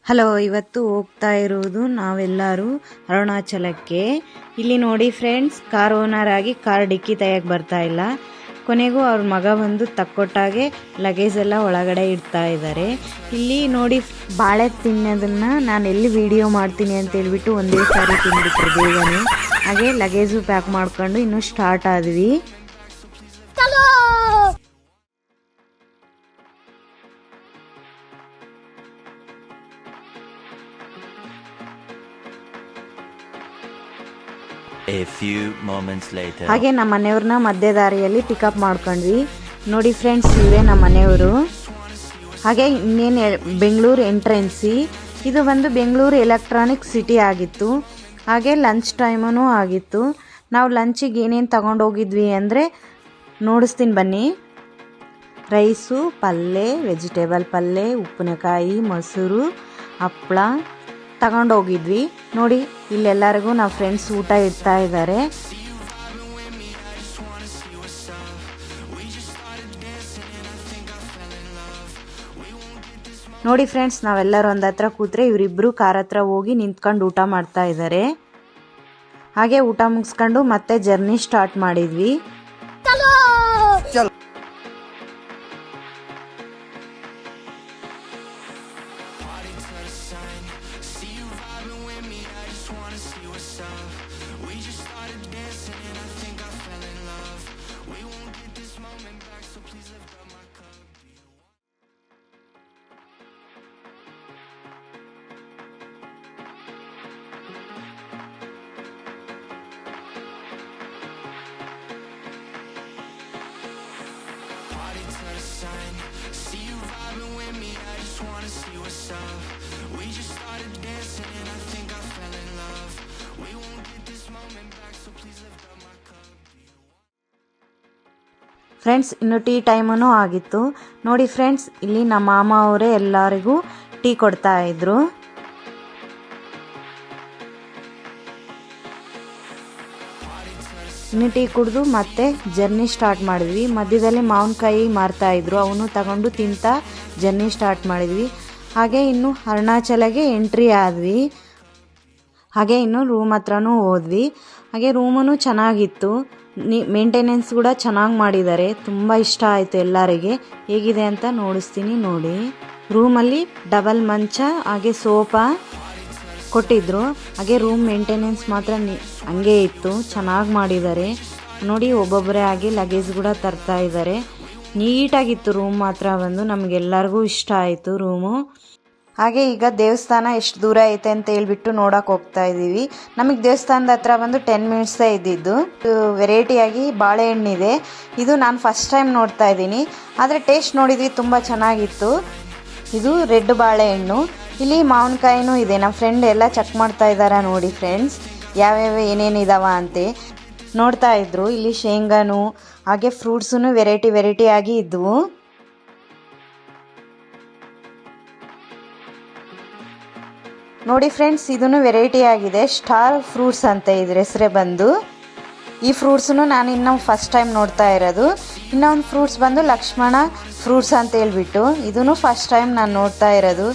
Hello, ಇವತ್ತು ಹೋಗ್ತಾ ಇರುವುದು ನಾವೆಲ್ಲರೂ ಅರುಣಾಚಲಕ್ಕೆ. ಇಲ್ಲಿ ನೋಡಿ ಫ್ರೆಂಡ್ಸ್, ಕಾರ್ ಓನರ್ ಆಗಿ ಕಾರ್ ಡಿಕ್ಕಿ ತೆಗೆಯಕ್ಕೆ ಬರ್ತಾ ಇಲ್ಲ. ಕೊನೆಗೂ ಅವ್ರ ಮಗ ಬಂದು ತಕ್ಕೊಟ್ಟಾಗೆ ಲಗೇಜ್ ಎಲ್ಲ ಒಳಗಡೆ ಇಡ್ತಾ ಇದ್ದಾರೆ. ಇಲ್ಲಿ ನೋಡಿ, ಬಾಳೆ ತಿನ್ನೋದನ್ನ ನಾನು ಎಲ್ಲಿ ವಿಡಿಯೋ ಮಾಡ್ತೀನಿ ಅಂತ ಹೇಳ್ಬಿಟ್ಟು ಒಂದೇ ಸಾರಿ ತಿಂದ್ಬಿಟ್ರು ಬೇಗನೆ. ಹಾಗೆ ಲಗೇಜು ಪ್ಯಾಕ್ ಮಾಡ್ಕೊಂಡು ಇನ್ನೂ ಸ್ಟಾರ್ಟ್ ಆದ್ವಿ. A few moments later. ಹಾಗೆ ನಮ್ಮ ಮನೆಯವ್ರನ್ನ ಮಧ್ಯ ದಾರಿಯಲ್ಲಿ ಪಿಕಪ್ ಮಾಡ್ಕೊಂಡ್ವಿ. ನೋಡಿ ಫ್ರೆಂಡ್ಸ್, ಇವರೇ ನಮ್ಮ ಮನೆಯವರು. ಹಾಗೆ ಇನ್ನೇನು ಬೆಂಗಳೂರು ಎಂಟ್ರೆನ್ಸಿ. ಇದು ಬಂದು ಬೆಂಗಳೂರು ಎಲೆಕ್ಟ್ರಾನಿಕ್ ಸಿಟಿ ಆಗಿತ್ತು. ಹಾಗೆ ಲಂಚ್ ಟೈಮೂ ಆಗಿತ್ತು. ನಾವು ಲಂಚಿಗೆ ಏನೇನು ತಗೊಂಡೋಗಿದ್ವಿ ಅಂದರೆ ನೋಡಿಸ್ತೀನಿ ಬನ್ನಿ. ರೈಸು, ಪಲ್ಯ, ವೆಜಿಟೇಬಲ್ ಪಲ್ಯ, ಉಪ್ಪಿನಕಾಯಿ, ಮೊಸರು, ಹಪ್ಪಳ ತಗೊಂಡೋಗಿದ್ವಿ. ನೋಡಿ, ಇಲ್ಲೆಲ್ಲರಿಗೂ ನಾವು ಫ್ರೆಂಡ್ಸ್ ಊಟ ಇಡ್ತಾ ಇದ್ದಾರೆ. ನೋಡಿ ಫ್ರೆಂಡ್ಸ್, ನಾವೆಲ್ಲರೂ ಒಂದ್ ಹತ್ರ ಕೂತ್ರೆ ಇವರಿಬ್ರು ಕಾರ್ ಹತ್ರ ಹೋಗಿ ನಿಂತ್ಕೊಂಡು ಊಟ ಮಾಡ್ತಾ ಇದ್ದಾರೆ. ಹಾಗೆ ಊಟ ಮುಗಿಸ್ಕೊಂಡು ಮತ್ತೆ ಜರ್ನಿ ಸ್ಟಾರ್ಟ್ ಮಾಡಿದ್ವಿ. ಫ್ರೆಂಡ್ಸ್, ಇನ್ನು ಟೀ ಟೈಮೂ ಆಗಿತ್ತು. ನೋಡಿ ಫ್ರೆಂಡ್ಸ್, ಇಲ್ಲಿ ನಮ್ಮ ಮಾಮ ಅವರೇ ಎಲ್ಲರಿಗೂ ಟೀ ಕೊಡ್ತಾ ಇದ್ರು. ಇನ್ನು ಟೀ ಕುಡಿದು ಮತ್ತೆ ಜರ್ನಿ ಸ್ಟಾರ್ಟ್ ಮಾಡಿದ್ವಿ. ಮಧ್ಯದಲ್ಲಿ ಮಾವಿನಕಾಯಿ ಮಾರ್ತಾ ಇದ್ರು, ಅವನು ತಗೊಂಡು ತಿಂತ ಜರ್ನಿ ಸ್ಟಾರ್ಟ್ ಮಾಡಿದ್ವಿ. ಹಾಗೆ ಇನ್ನು ಅರುಣಾಚಲಗೆ ಎಂಟ್ರಿ ಆದ್ವಿ. ಹಾಗೆ ಇನ್ನು ರೂಮ್ ಹತ್ರನೂ ಹೋದ್ವಿ. ಹಾಗೆ ರೂಮೂ ಚೆನ್ನಾಗಿತ್ತು. ಮೇಂಟೆನೆನ್ಸ್ ಕೂಡ ಚೆನ್ನಾಗಿ ಮಾಡಿದ್ದಾರೆ. ತುಂಬ ಇಷ್ಟ ಆಯಿತು ಎಲ್ಲರಿಗೆ. ಹೇಗಿದೆ ಅಂತ ನೋಡಿಸ್ತೀನಿ ನೋಡಿ. ರೂಮಲ್ಲಿ ಡಬಲ್ ಮಂಚ ಹಾಗೆ ಸೋಫಾ ಕೊಟ್ಟಿದ್ರು. ಹಾಗೆ ರೂಮ್ ಮೇಂಟೆನೆನ್ಸ್ ಮಾತ್ರ ಹಂಗೆ ಇತ್ತು, ಚೆನ್ನಾಗಿ ಮಾಡಿದ್ದಾರೆ ನೋಡಿ. ಒಬ್ಬೊಬ್ಬರೇ ಆಗಿ ಲಗೇಜ್ ಕೂಡ ತರ್ತಾ ಇದ್ದಾರೆ. ನೀಟಾಗಿತ್ತು ರೂಮ್ ಮಾತ್ರ. ಬಂದು ನಮಗೆಲ್ಲರಿಗೂ ಇಷ್ಟ ಆಯಿತು ರೂಮು. ಹಾಗೆ ಈಗ ದೇವಸ್ಥಾನ ಎಷ್ಟು ದೂರ ಐತೆ ಅಂತ ಹೇಳ್ಬಿಟ್ಟು ನೋಡಕ್ ಹೋಗ್ತಾ ಇದೀವಿ. ನಮಗೆ ದೇವಸ್ಥಾನದ ಹತ್ರ ಬಂದು 10 ಮಿನಿಟ್ಸೇ ಇದ್ದಿದ್ದು. ವೆರೈಟಿಯಾಗಿ ಬಾಳೆಹಣ್ಣಿದೆ. ಇದು ನಾನು ಫಸ್ಟ್ ಟೈಮ್ ನೋಡ್ತಾ ಇದ್ದೀನಿ, ಆದರೆ ಟೇಸ್ಟ್ ನೋಡಿದ್ವಿ, ತುಂಬ ಚೆನ್ನಾಗಿತ್ತು. ಇದು ರೆಡ್ ಬಾಳೆಹಣ್ಣು. ಇಲ್ಲಿ ಮಾವಿನಕಾಯಿನೂ ಇದೆ. ನಮ್ಮ ಫ್ರೆಂಡ್ ಎಲ್ಲ ಚೆಕ್ ಮಾಡ್ತಾ ಇದ್ದಾರೆ ನೋಡಿ ಫ್ರೆಂಡ್ಸ್, ಯಾವ್ಯಾವ ಏನೇನಿದಾವ ಅಂತೆ ನೋಡ್ತಾ ಇದ್ರು. ಇಲ್ಲಿ ಶೇಂಗಾನು ಹಾಗೆ ಫ್ರೂಟ್ಸೂ ವೆರೈಟಿ ಆಗಿ ಇದ್ವು. ನೋಡಿ ಫ್ರೆಂಡ್ಸ್, ಇದನ್ನು ವೆರೈಟಿ ಆಗಿದೆ. ಸ್ಟಾರ್ ಫ್ರೂಟ್ಸ್ ಅಂತ ಇದ್ರ ಹೆಸರೇ ಬಂದು. ಈ ಫ್ರೂಟ್ಸನ್ನು ನಾನು ಇನ್ನೂ ಫಸ್ಟ್ ಟೈಮ್ ನೋಡ್ತಾ ಇರೋದು. ಇನ್ನೊಂದು ಫ್ರೂಟ್ಸ್ ಬಂದು ಲಕ್ಷ್ಮಣ ಫ್ರೂಟ್ಸ್ ಅಂತ ಹೇಳ್ಬಿಟ್ಟು, ಇದನ್ನು ಫಸ್ಟ್ ಟೈಮ್ ನಾನು ನೋಡ್ತಾ ಇರೋದು.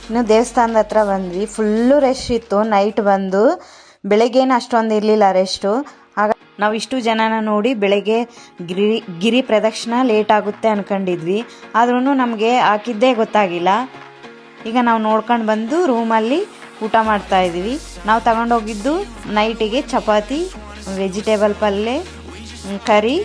ಇನ್ನು ದೇವಸ್ಥಾನದ ಹತ್ರ ಬಂದ್ವಿ. ಫುಲ್ಲು ರಶ್ ಇತ್ತು. ನೈಟ್ ಬಂದು, ಬೆಳಗ್ಗೆನ ಅಷ್ಟೊಂದು ಇರಲಿಲ್ಲ ರೆಸ್ಟು. ಆಗ ನಾವು ಇಷ್ಟು ಜನನ ನೋಡಿ ಬೆಳಗ್ಗೆ ಗಿರಿ ಪ್ರದಕ್ಷಿಣೆ ಲೇಟ್ ಆಗುತ್ತೆ ಅನ್ಕೊಂಡಿದ್ವಿ. ಆದ್ರೂ ನಮಗೆ ಹಾಕಿದ್ದೇ ಗೊತ್ತಾಗಿಲ್ಲ. ಈಗ ನಾವು ನೋಡ್ಕೊಂಡು ಬಂದು ರೂಮಲ್ಲಿ ಊಟ ಮಾಡ್ತಾ ಇದ್ದೀವಿ. ನಾವು ತಗೊಂಡೋಗಿದ್ದು ನೈಟಿಗೆ ಚಪಾತಿ, ವೆಜಿಟೇಬಲ್ ಪಲ್ಯ, ಕರಿ